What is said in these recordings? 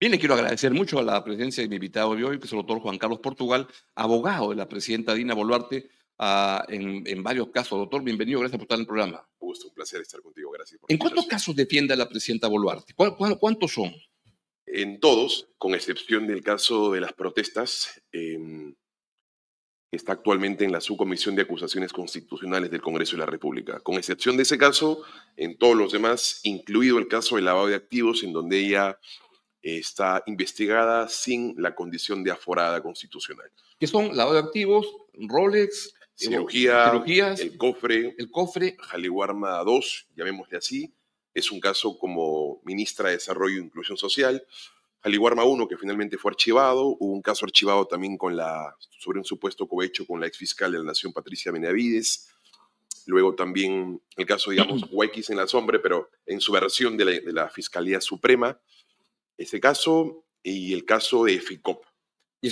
Bien, le quiero agradecer mucho a la presencia de mi invitado de hoy, que es el doctor Juan Carlos Portugal, abogado de la presidenta Dina Boluarte, en varios casos. Doctor, bienvenido, gracias por estar en el programa. Gusto, un placer estar contigo. Gracias por la ¿En cuántos invitación. casos defiende a la presidenta Boluarte? ¿Cuántos son? En todos, con excepción del caso de las protestas, está actualmente en la Subcomisión de Acusaciones Constitucionales del Congreso de la República. Con excepción de ese caso, en todos los demás, incluido el caso del lavado de activos, en donde ella está investigada sin la condición de aforada constitucional. ¿Qué son? Lavado de activos, Rolex, Cirugías, el cofre. Jaliwarma 2, llamémosle así, es un caso como ministra de Desarrollo e Inclusión Social. Jaliwarma 1, que finalmente fue archivado. Hubo un caso archivado también sobre un supuesto cohecho con la exfiscal de la Nación, Patricia Benavides. Luego también el caso, digamos, Huequis en la sombra, pero en su versión de la Fiscalía Suprema. Ese caso y el caso de FICOP.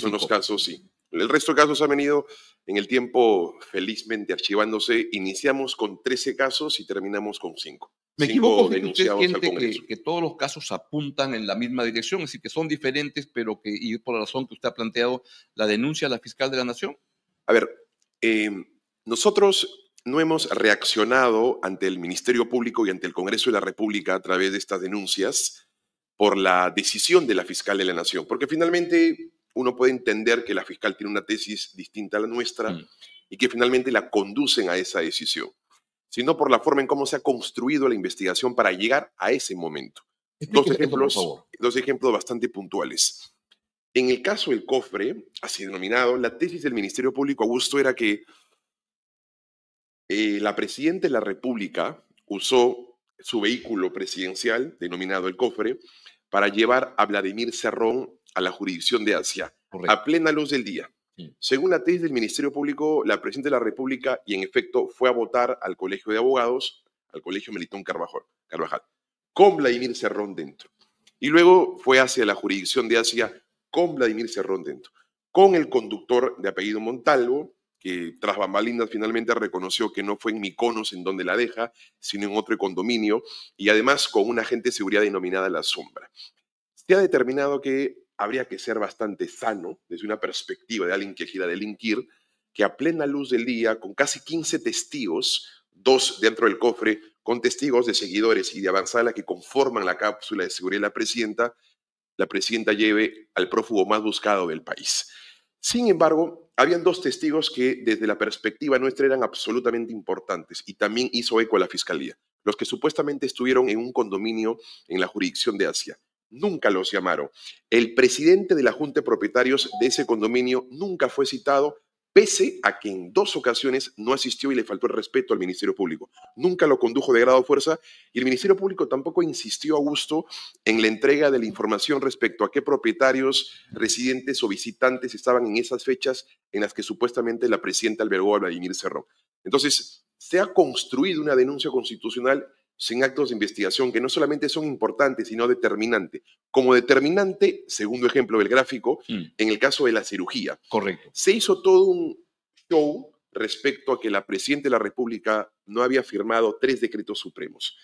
Son los casos, sí. El resto de casos han venido en el tiempo felizmente archivándose. Iniciamos con 13 casos y terminamos con 5. ¿Me equivoco si usted denunciados al Congreso. siente que todos los casos apuntan en la misma dirección, es decir, que son diferentes, pero y por la razón que usted ha planteado, la denuncia a la fiscal de la Nación? A ver, nosotros no hemos reaccionado ante el Ministerio Público y ante el Congreso de la República a través de estas denuncias por la decisión de la fiscal de la Nación, porque finalmente uno puede entender que la fiscal tiene una tesis distinta a la nuestra y que finalmente la conducen a esa decisión, sino por la forma en cómo se ha construido la investigación para llegar a ese momento. Dos ejemplos bastante puntuales. En el caso del cofre, así denominado, la tesis del Ministerio Público, Augusto, era que la presidenta de la República usó su vehículo presidencial, denominado el cofre, para llevar a Vladimir Cerrón a la jurisdicción de Asia, a plena luz del día. Sí. Según la tesis del Ministerio Público, la presidenta de la República, y en efecto fue a votar al Colegio de Abogados, al Colegio Melitón Carvajal, con Vladimir Cerrón dentro. Y luego fue hacia la jurisdicción de Asia con Vladimir Cerrón dentro, con el conductor de apellido Montalvo, que tras bambalinas finalmente reconoció que no fue en Mykonos en donde la deja, sino en otro condominio, y además con una agente de seguridad denominada La Sombra. Se ha determinado que habría que ser bastante sano, desde una perspectiva de alguien que quiera delinquir, que a plena luz del día, con casi 15 testigos, 2 dentro del cofre, con testigos de seguidores y de avanzada que conforman la cápsula de seguridad de la presidenta lleve al prófugo más buscado del país. Sin embargo, habían 2 testigos que desde la perspectiva nuestra eran absolutamente importantes y también hizo eco a la fiscalía, los que supuestamente estuvieron en un condominio en la jurisdicción de Asia. Nunca los llamaron. El presidente de la Junta de Propietarios de ese condominio nunca fue citado, pese a que en 2 ocasiones no asistió y le faltó el respeto al Ministerio Público. Nunca lo condujo de grado o fuerza y el Ministerio Público tampoco insistió a gusto en la entrega de la información respecto a qué propietarios, residentes o visitantes estaban en esas fechas en las que supuestamente la presidenta albergó a Vladimir Cerrón. Entonces, se ha construido una denuncia constitucional sin actos de investigación que no solamente son importantes, sino determinantes. Como determinante, segundo ejemplo del gráfico, en el caso de la cirugía. Correcto. Se hizo todo un show respecto a que la presidenta de la República no había firmado 3 decretos supremos.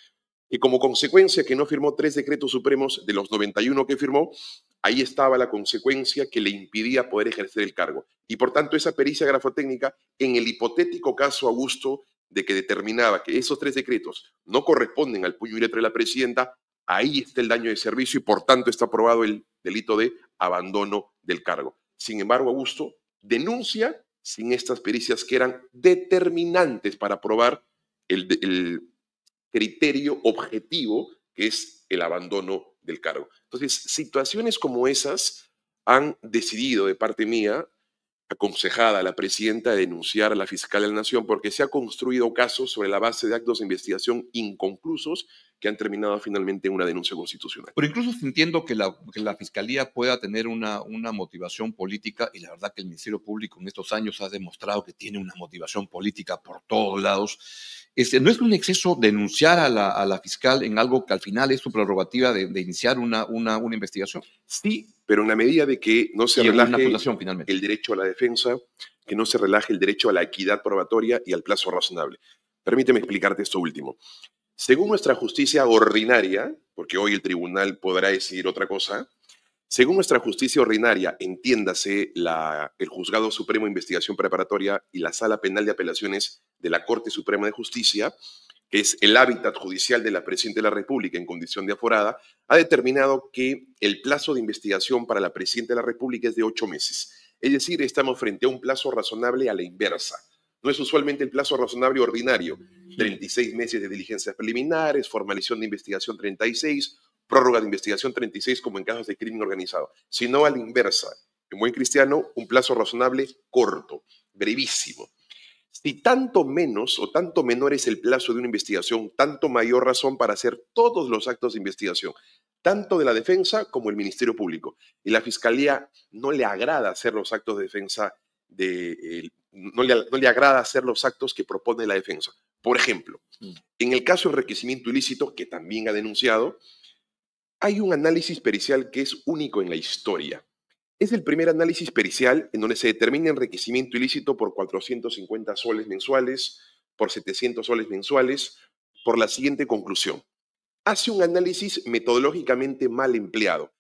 Y como consecuencia que no firmó 3 decretos supremos de los 91 que firmó, ahí estaba la consecuencia que le impidía poder ejercer el cargo. Y por tanto, esa pericia grafotécnica, en el hipotético caso, Augusto, de que determinaba que esos 3 decretos no corresponden al puño y letra de la presidenta, ahí está el daño de servicio y por tanto está aprobado el delito de abandono del cargo. Sin embargo, Augusto denuncia sin estas pericias que eran determinantes para probar el criterio objetivo que es el abandono del cargo. Entonces, situaciones como esas han decidido de parte mía, aconsejada a la presidenta, de denunciar a la fiscal de la Nación porque se ha construido casos sobre la base de actos de investigación inconclusos que han terminado finalmente en una denuncia constitucional. Pero incluso entiendo que la Fiscalía pueda tener una motivación política, y la verdad que el Ministerio Público en estos años ha demostrado que tiene una motivación política por todos lados. ¿No es un exceso denunciar a la fiscal en algo que al final es su prerrogativa de iniciar una investigación? Sí, pero en la medida de que no se relaje el derecho a la defensa, que no se relaje el derecho a la equidad probatoria y al plazo razonable. Permíteme explicarte esto último. Según nuestra justicia ordinaria, porque hoy el tribunal podrá decidir otra cosa, Según nuestra justicia ordinaria, entiéndase el Juzgado Supremo de Investigación Preparatoria y la Sala Penal de Apelaciones de la Corte Suprema de Justicia, que es el hábitat judicial de la Presidenta de la República en condición de aforada, ha determinado que el plazo de investigación para la Presidenta de la República es de 8 meses. Es decir, estamos frente a un plazo razonable a la inversa. No es usualmente el plazo razonable ordinario, 36 meses de diligencias preliminares, formalización de investigación 36, prórroga de investigación 36 como en casos de crimen organizado, sino a la inversa. En buen cristiano, un plazo razonable corto, brevísimo. Si tanto menos o tanto menor es el plazo de una investigación, tanto mayor razón para hacer todos los actos de investigación, tanto de la defensa como el Ministerio Público. Y la Fiscalía no le agrada hacer los actos de defensa, no le agrada hacer los actos que propone la defensa. Por ejemplo, en el caso del enriquecimiento ilícito, que también ha denunciado, hay un análisis pericial que es único en la historia. Es el primer análisis pericial en donde se determina enriquecimiento ilícito por 450 soles mensuales, por 700 soles mensuales, por la siguiente conclusión. Hace un análisis metodológicamente mal empleado.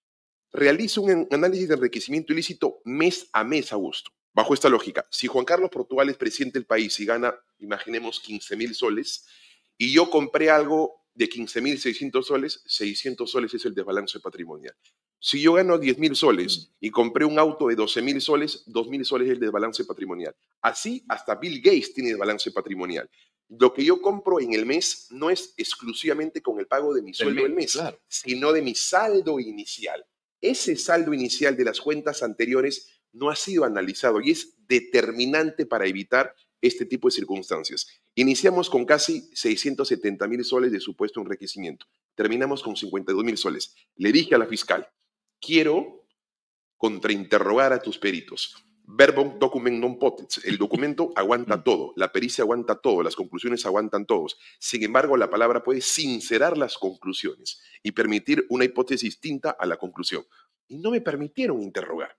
Realiza un análisis de enriquecimiento ilícito mes a mes, Augusto. Bajo esta lógica, si Juan Carlos Portugal es presidente del país y gana, imaginemos, 15.000 soles, y yo compré algo de 15.600 soles, 600 soles es el desbalance patrimonial. Si yo gano 10.000 soles y compré un auto de 12.000 soles, 2.000 soles es el desbalance patrimonial. Así, hasta Bill Gates tiene desbalance patrimonial. Lo que yo compro en el mes no es exclusivamente con el pago de mi sueldo del mes, claro, sino de mi saldo inicial. Ese saldo inicial de las cuentas anteriores no ha sido analizado y es determinante para evitar este tipo de circunstancias. Iniciamos con casi 670.000 soles de supuesto enriquecimiento. Terminamos con 52.000 soles. Le dije a la fiscal, quiero contrainterrogar a tus peritos. Verbum document non potens. El documento aguanta todo, la pericia aguanta todo, las conclusiones aguantan todos. Sin embargo, la palabra puede sincerar las conclusiones y permitir una hipótesis distinta a la conclusión. Y no me permitieron interrogar.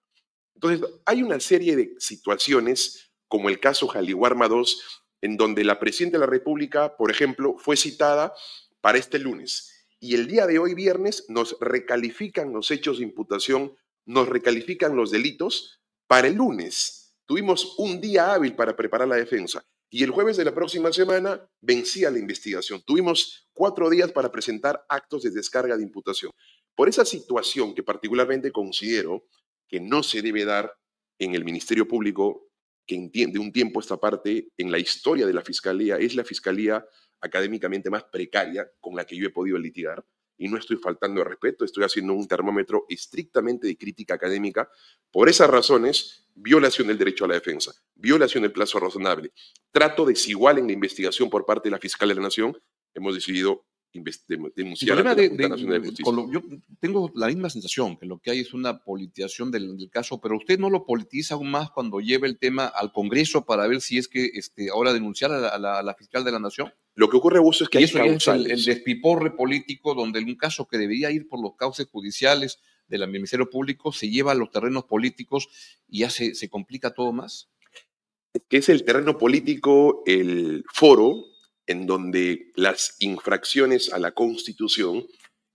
Entonces, hay una serie de situaciones, como el caso Jaliguarma II, en donde la Presidenta de la República, por ejemplo, fue citada para este lunes. Y el día de hoy, viernes, nos recalifican los hechos de imputación, nos recalifican los delitos para el lunes. Tuvimos un día hábil para preparar la defensa. Y el jueves de la próxima semana vencía la investigación. Tuvimos 4 días para presentar actos de descarga de imputación. Por esa situación que particularmente considero que no se debe dar en el Ministerio Público, que entiende un tiempo esta parte en la historia de la Fiscalía, es la Fiscalía académicamente más precaria con la que yo he podido litigar, y no estoy faltando de respeto, estoy haciendo un termómetro estrictamente de crítica académica. Por esas razones, violación del derecho a la defensa, violación del plazo razonable, trato desigual en la investigación por parte de la Fiscal de la Nación, hemos decidido denunciar a la Junta Nacional de Justicia. Yo tengo la misma sensación, que lo que hay es una politización del caso, pero usted no lo politiza aún más cuando lleva el tema al Congreso para ver si es que ahora denunciar a la Fiscal de la Nación. Lo que ocurre, Augusto, es que y eso es el despiporre político, donde un caso que debería ir por los cauces judiciales del Ministerio Público se lleva a los terrenos políticos y ya se complica todo más. Que es el terreno político, el foro en donde las infracciones a la Constitución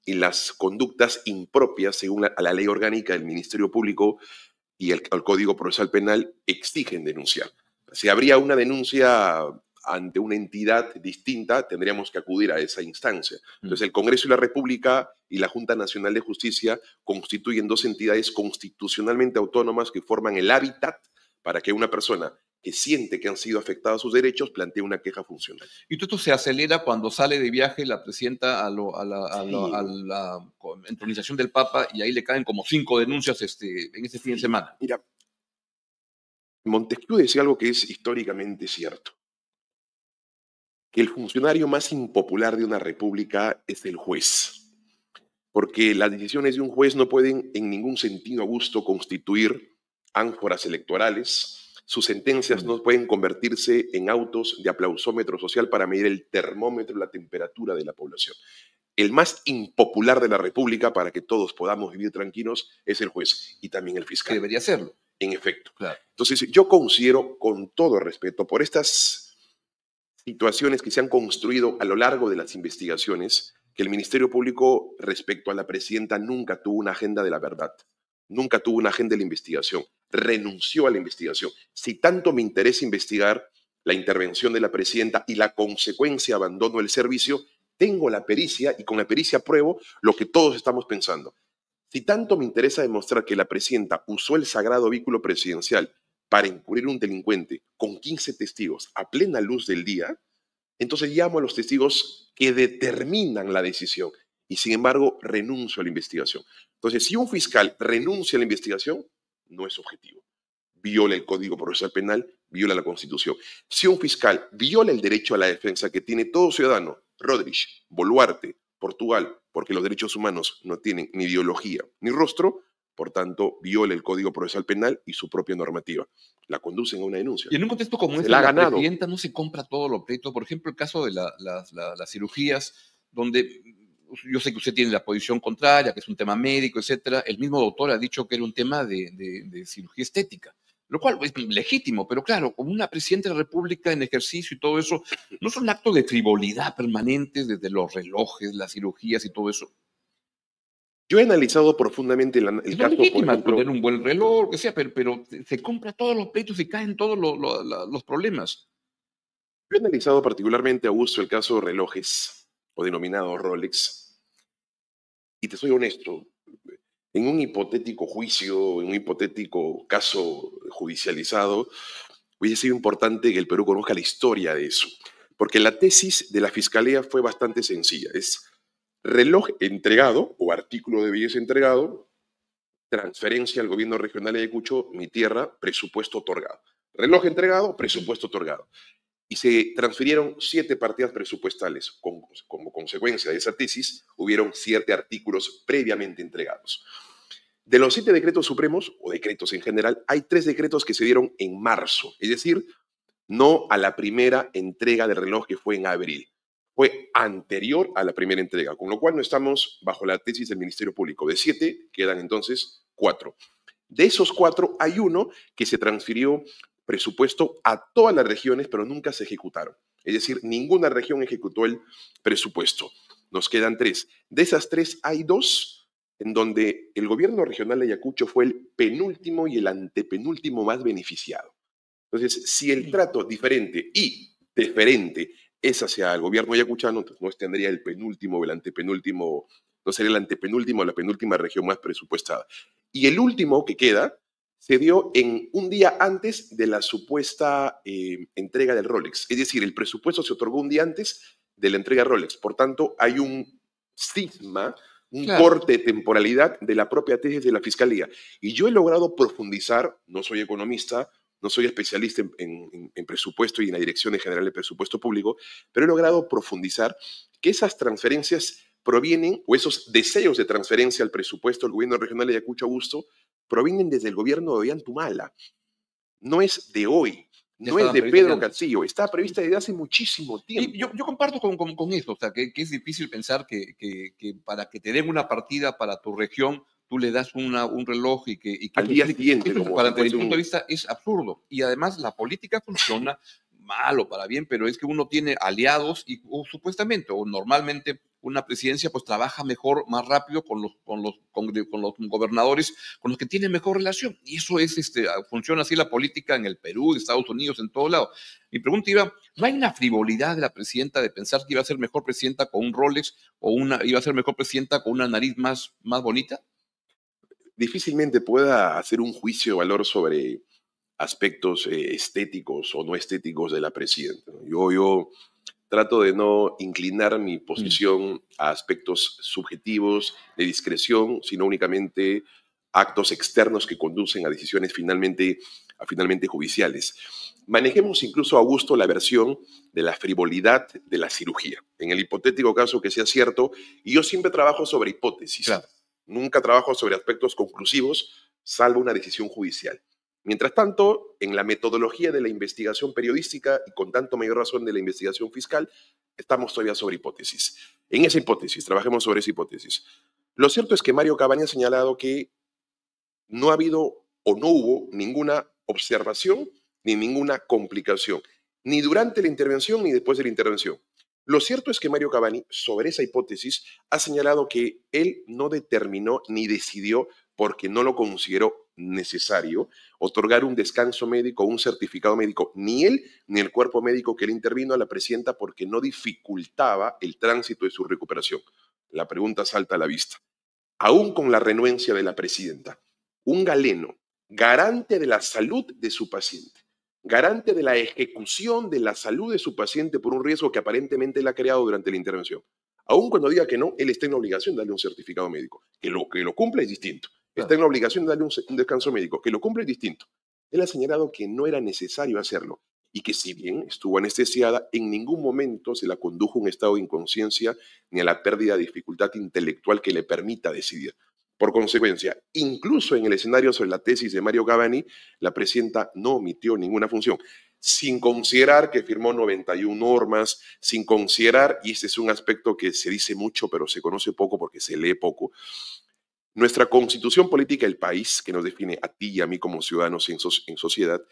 y las conductas impropias según a la ley orgánica del Ministerio Público y al Código Procesal Penal exigen denunciar. Si habría una denuncia ante una entidad distinta, tendríamos que acudir a esa instancia. Entonces, el Congreso de la República y la Junta Nacional de Justicia constituyen 2 entidades constitucionalmente autónomas que forman el hábitat para que una persona que siente que han sido afectados sus derechos plantee una queja funcional. Y todo esto se acelera cuando sale de viaje la presidenta a la entronización del Papa, y ahí le caen como 5 denuncias en ese fin de semana. Mira, Montesquieu decía algo que es históricamente cierto, que el funcionario más impopular de una república es el juez, porque las decisiones de un juez no pueden en ningún sentido, Augusto, constituir ánforas electorales. Sus sentencias no pueden convertirse en autos de aplausómetro social para medir el termómetro, la temperatura de la población. El más impopular de la República, para que todos podamos vivir tranquilos, es el juez y también el fiscal. Que debería serlo. En efecto. Claro. Entonces, yo considero, con todo respeto, por estas situaciones que se han construido a lo largo de las investigaciones, que el Ministerio Público respecto a la presidenta nunca tuvo una agenda de la verdad. nunca tuvo una agenda de la investigación, renunció a la investigación. Si tanto me interesa investigar la intervención de la presidenta y la consecuencia abandono del servicio, tengo la pericia y con la pericia pruebo lo que todos estamos pensando. Si tanto me interesa demostrar que la presidenta usó el sagrado vehículo presidencial para encubrir un delincuente con 15 testigos a plena luz del día, entonces llamo a los testigos que determinan la decisión y sin embargo renuncio a la investigación. Entonces, si un fiscal renuncia a la investigación, no es objetivo. Viola el Código Procesal Penal, viola la Constitución. Si un fiscal viola el derecho a la defensa que tiene todo ciudadano, Rodríguez, Boluarte, Portugal, porque los derechos humanos no tienen ni ideología ni rostro, por tanto, viola el Código Procesal Penal y su propia normativa. La conducen a una denuncia. Y en un contexto como este, la presidenta no se compra todo lo pleito. Por ejemplo, el caso de las cirugías, donde yo sé que usted tiene la posición contraria, que es un tema médico, etcétera. El mismo doctor ha dicho que era un tema de cirugía estética, lo cual es legítimo, pero claro, como una presidenta de la República en ejercicio y todo eso, no son actos de frivolidad permanentes desde los relojes, las cirugías y todo eso. Yo he analizado profundamente el caso, por ejemplo, tener un buen reloj, lo que sea, pero se compra todos los pleitos y caen todos los problemas. Yo he analizado particularmente, Augusto, el caso de relojes, o denominado Rolex, y te soy honesto, en un hipotético juicio, en un hipotético caso judicializado, hubiese sido importante que el Perú conozca la historia de eso, porque la tesis de la Fiscalía fue bastante sencilla, es reloj entregado o artículo de belleza entregado, transferencia al gobierno regional de Ayacucho, mi tierra, presupuesto otorgado. Reloj entregado, presupuesto otorgado. Y se transfirieron 7 partidas presupuestales. Como consecuencia de esa tesis, hubieron 7 artículos previamente entregados. De los 7 decretos supremos, o decretos en general, hay 3 decretos que se dieron en marzo, es decir, no a la primera entrega del reloj que fue en abril. Fue anterior a la primera entrega, con lo cual no estamos bajo la tesis del Ministerio Público. De 7 quedan entonces 4. De esos 4 hay uno que se transfirió presupuesto a todas las regiones, pero nunca se ejecutaron. Es decir, ninguna región ejecutó el presupuesto. Nos quedan 3. De esas 3 hay 2 en donde el gobierno regional de Ayacucho fue el penúltimo y el antepenúltimo más beneficiado. Entonces, si el trato diferente y deferente es hacia el gobierno ayacuchano, entonces no tendría el penúltimo o el antepenúltimo, no sería el antepenúltimo o la penúltima región más presupuestada. Y el último que queda se dio en un día antes de la supuesta entrega del Rolex. Es decir, el presupuesto se otorgó un día antes de la entrega del Rolex. Por tanto, hay un cisma, un corte de temporalidad de la propia tesis de la Fiscalía. Y yo he logrado profundizar, no soy economista, no soy especialista en presupuesto y en la Dirección General de Presupuesto Público, pero he logrado profundizar que esas transferencias provienen, o esos deseos de transferencia al presupuesto del gobierno regional de Ayacucho, Augusto, provienen desde el gobierno de Ollantumala. No es de hoy, no es de Pedro Castillo, está prevista desde hace muchísimo tiempo. Y yo comparto con eso, o sea, que es difícil pensar que para que te den una partida para tu región, tú le das un reloj y que al día siguiente. Eso, para mi punto de vista es absurdo. Y además la política funciona mal o para bien, pero es que uno tiene aliados y supuestamente o normalmente una presidencia pues trabaja mejor, más rápido con los gobernadores con los que tiene mejor relación. Y eso es, funciona así la política en el Perú, en Estados Unidos, en todo lado. Mi pregunta iba, ¿no hay una frivolidad de la presidenta de pensar que iba a ser mejor presidenta con un Rolex o iba a ser mejor presidenta con una nariz más bonita? Difícilmente pueda hacer un juicio de valor sobre aspectos estéticos o no estéticos de la presidenta. Yo trato de no inclinar mi posición a aspectos subjetivos de discreción, sino únicamente actos externos que conducen a decisiones finalmente judiciales. Manejemos incluso, Augusto, la versión de la frivolidad de la cirugía. En el hipotético caso que sea cierto, y yo siempre trabajo sobre hipótesis. Claro. Nunca trabajo sobre aspectos conclusivos, salvo una decisión judicial. Mientras tanto, en la metodología de la investigación periodística y con tanto mayor razón de la investigación fiscal, estamos todavía sobre hipótesis. En esa hipótesis, trabajemos sobre esa hipótesis. Lo cierto es que Mario Cabaña ha señalado que no ha habido o no hubo ninguna observación ni ninguna complicación, ni durante la intervención ni después de la intervención. Lo cierto es que Mario Cabaña, sobre esa hipótesis, ha señalado que él no determinó ni decidió porque no lo consideró necesario otorgar un descanso médico o un certificado médico, ni él ni el cuerpo médico que le intervino a la presidenta, porque no dificultaba el tránsito de su recuperación. La pregunta salta a la vista. Aún con la renuencia de la presidenta, un galeno, garante de la salud de su paciente, garante de la ejecución de la salud de su paciente por un riesgo que aparentemente él ha creado durante la intervención. Aún cuando diga que no, él está en la obligación de darle un certificado médico. Que lo cumpla es distinto. Está en la obligación de darle un descanso médico. Que lo cumpla es distinto. Él ha señalado que no era necesario hacerlo y que si bien estuvo anestesiada, en ningún momento se la condujo a un estado de inconsciencia ni a la pérdida de dificultad intelectual que le permita decidir. Por consecuencia, incluso en el escenario sobre la tesis de Mario Gavani, la presidenta no omitió ninguna función, sin considerar que firmó 91 normas, sin considerar, y este es un aspecto que se dice mucho, pero se conoce poco porque se lee poco, nuestra constitución política del país, que nos define a ti y a mí como ciudadanos en sociedad,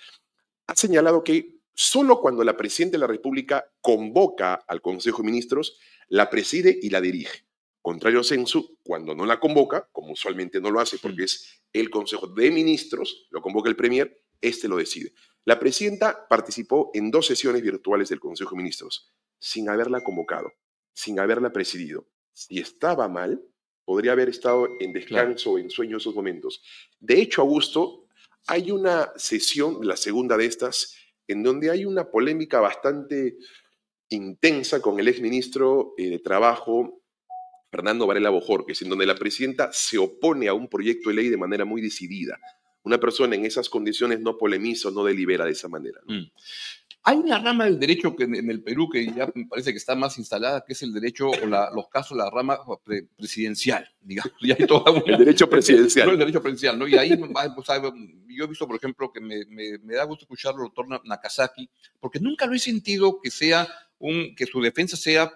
ha señalado que solo cuando la presidenta de la República convoca al Consejo de Ministros, la preside y la dirige. Contrario censo, cuando no la convoca, como usualmente no lo hace porque es el Consejo de Ministros, lo convoca el Premier, este lo decide. La presidenta participó en 2 sesiones virtuales del Consejo de Ministros, sin haberla convocado, sin haberla presidido. Si estaba mal, podría haber estado en descanso o en sueño esos momentos. De hecho, Augusto, hay una sesión, la segunda de estas, en donde hay una polémica bastante intensa con el exministro de Trabajo, Fernando Varela Bojorquez, en donde la presidenta se opone a un proyecto de ley de manera muy decidida. Una persona en esas condiciones no polemiza o no delibera de esa manera, ¿no? Hay una rama del derecho que en el Perú que ya me parece que está más instalada, que es el derecho o los casos, la rama presidencial, digamos. Y hay toda una, el derecho presidencial. El derecho presidencial, ¿no? Y ahí pues, yo he visto, por ejemplo, que me da gusto escuchar al doctor Nakazaki, porque nunca lo he sentido que que su defensa sea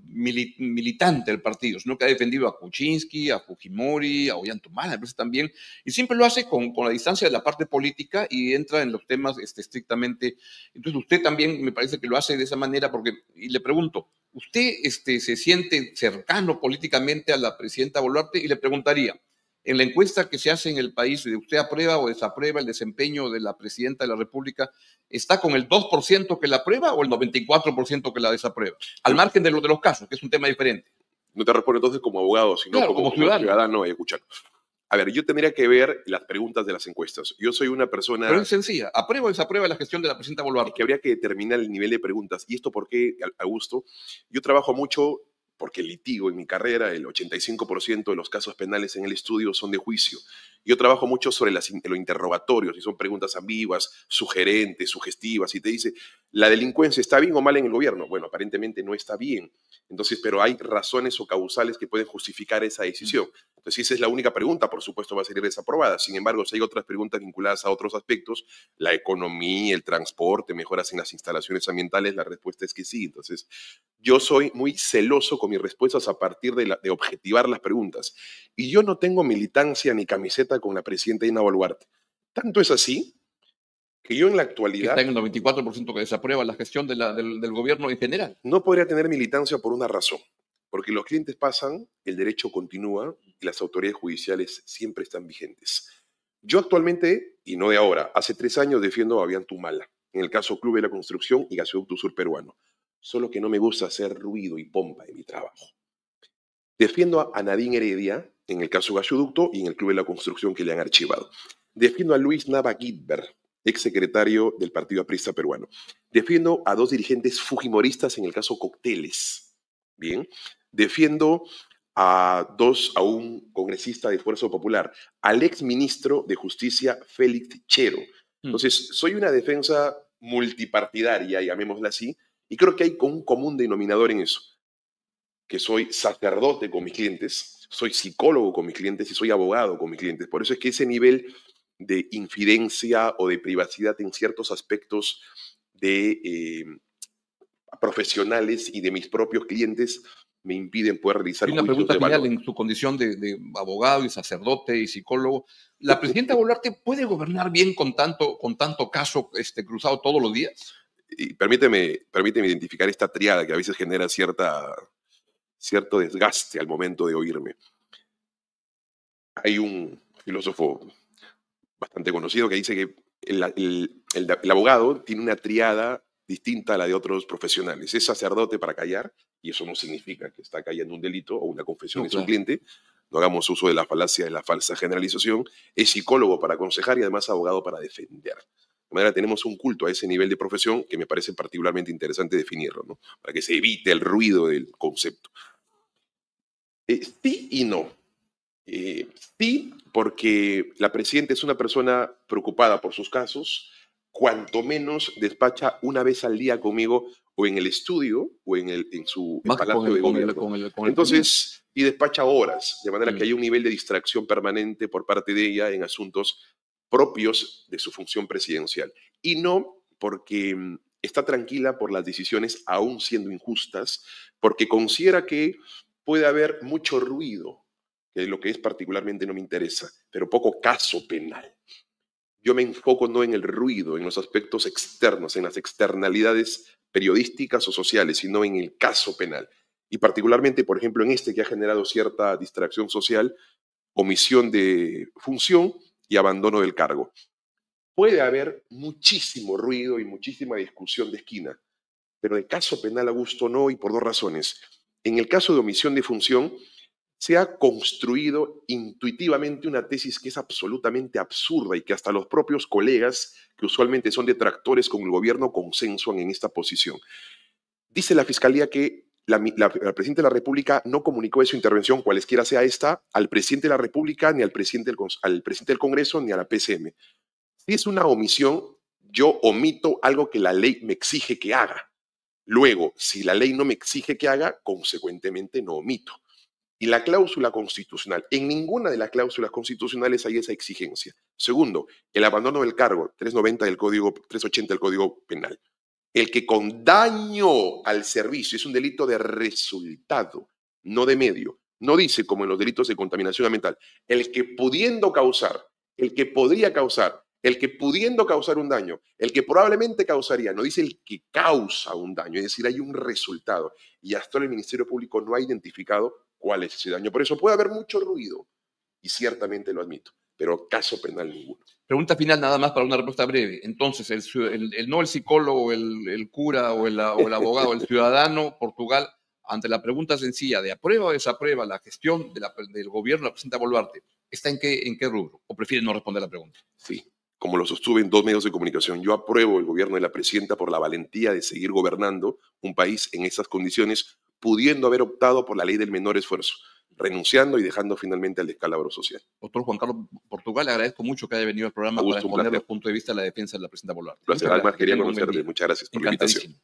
militante del partido, sino que ha defendido a Kuczynski, a Fujimori, a Ollanta Humala, también, y siempre lo hace con la distancia de la parte política y entra en los temas estrictamente. Entonces usted también me parece que lo hace de esa manera, porque, y le pregunto, ¿usted se siente cercano políticamente a la presidenta Boluarte? Y le preguntaría, en la encuesta que se hace en el país, de usted aprueba o desaprueba el desempeño de la presidenta de la República, ¿está con el 2% que la aprueba o el 94% que la desaprueba? Al margen de los casos, que es un tema diferente. No te respondo entonces como abogado, sino claro, como ciudadano. Escuchar. A ver, yo tendría que ver las preguntas de las encuestas. Yo soy una persona... Pero es sencilla. ¿Aprueba o desaprueba la gestión de la presidenta Boluarte? Es que habría que determinar el nivel de preguntas. ¿Y esto por qué, Augusto? Yo trabajo mucho porque litigo en mi carrera. El 85% de los casos penales en el estudio son de juicio. Yo trabajo mucho sobre los interrogatorios, y son preguntas ambiguas, sugerentes, sugestivas, y te dice, ¿la delincuencia está bien o mal en el gobierno? Bueno, aparentemente no está bien. Entonces, pero hay razones o causales que pueden justificar esa decisión. Entonces, si esa es la única pregunta, por supuesto va a salir desaprobada. Sin embargo, si hay otras preguntas vinculadas a otros aspectos, la economía, el transporte, mejoras en las instalaciones ambientales, la respuesta es que sí. Entonces, yo soy muy celoso con mis respuestas a partir de objetivar las preguntas. Y yo no tengo militancia ni camiseta con la presidenta Dina Boluarte. Tanto es así que yo en la actualidad... Que está en el 94% que desaprueba la gestión del gobierno en general. No podría tener militancia por una razón. Porque los clientes pasan, el derecho continúa y las autoridades judiciales siempre están vigentes. Yo actualmente, y no de ahora, hace 3 años defiendo a Ollanta en el caso Club de la Construcción y Gasoducto Sur Peruano. Solo que no me gusta hacer ruido y pompa en mi trabajo. Defiendo a Nadine Heredia en el caso Gasoducto y en el Club de la Construcción que le han archivado. Defiendo a Luis Nava Gitberg, exsecretario del Partido Aprista Peruano. Defiendo a 2 dirigentes fujimoristas en el caso Cocteles. Bien. Defiendo a un congresista de Esfuerzo Popular, al exministro de Justicia Félix Chero. Entonces, soy una defensa multipartidaria, llamémosla así, y creo que hay un común denominador en eso, que soy sacerdote con mis clientes, soy psicólogo con mis clientes y soy abogado con mis clientes. Por eso es que ese nivel de infidencia o de privacidad en ciertos aspectos de profesionales y de mis propios clientes me impiden poder realizar juicios de valor. Una pregunta final en su condición de abogado y sacerdote y psicólogo. ¿La presidenta Boluarte puede gobernar bien con tanto caso cruzado todos los días? Y permíteme identificar esta triada que a veces genera cierto desgaste al momento de oírme. Hay un filósofo bastante conocido que dice que el abogado tiene una triada distinta a la de otros profesionales. Es sacerdote para callar, y eso no significa que está callando un delito o una confesión de su cliente. No hagamos uso de la falacia de la falsa generalización. Es psicólogo para aconsejar y además abogado para defender. De manera, tenemos un culto a ese nivel de profesión que me parece particularmente interesante definirlo, ¿no? Para que se evite el ruido del concepto. Sí y no. Sí, porque la presidenta es una persona preocupada por sus casos, cuanto menos despacha una vez al día conmigo o en el estudio o en su palacio de gobierno. Entonces, y despacha horas, de manera que hay un nivel de distracción permanente por parte de ella en asuntos propios de su función presidencial. Y no porque está tranquila por las decisiones, aún siendo injustas, porque considera que puede haber mucho ruido, que lo que es particularmente no me interesa, pero poco caso penal. Yo me enfoco no en el ruido, en los aspectos externos, en las externalidades periodísticas o sociales, sino en el caso penal. Y particularmente, por ejemplo, en este que ha generado cierta distracción social, omisión de función y abandono del cargo. Puede haber muchísimo ruido y muchísima discusión de esquina, pero el caso penal, Augusto, no, y por dos razones. En el caso de omisión de función, se ha construido intuitivamente una tesis que es absolutamente absurda y que hasta los propios colegas, que usualmente son detractores con el gobierno, consensuan en esta posición. Dice la Fiscalía que la Presidenta de la República no comunicó de su intervención, cualesquiera sea esta, al Presidente de la República, ni al Presidente del Congreso, ni a la PCM. Si es una omisión, yo omito algo que la ley me exige que haga. Luego, si la ley no me exige que haga, consecuentemente no omito. Y la cláusula constitucional, en ninguna de las cláusulas constitucionales hay esa exigencia. Segundo, el abandono del cargo, 380 del Código Penal. El que con daño al servicio es un delito de resultado, no de medio. No dice como en los delitos de contaminación ambiental, el que pudiendo causar, el que podría causar, el que pudiendo causar un daño, el que probablemente causaría, no dice el que causa un daño, es decir, hay un resultado. Y hasta ahora el Ministerio Público no ha identificado cuál es ese daño. Por eso puede haber mucho ruido, y ciertamente lo admito, pero caso penal ninguno. Pregunta final nada más para una respuesta breve. Entonces, no el psicólogo, el cura o el abogado, el ciudadano, Portugal, ante la pregunta sencilla de aprueba o desaprueba la gestión del gobierno de la presidenta Boluarte, ¿está en qué rubro? ¿O prefiere no responder la pregunta? Sí, como lo sostuve en 2 medios de comunicación, yo apruebo el gobierno de la presidenta por la valentía de seguir gobernando un país en esas condiciones, pudiendo haber optado por la ley del menor esfuerzo, renunciando y dejando finalmente al descalabro social. Doctor Juan Carlos Portugal, le agradezco mucho que haya venido al programa para exponer los puntos de vista de la defensa de la presidenta Boluarte. Placer, además quería conocerle. Muchas gracias por la invitación.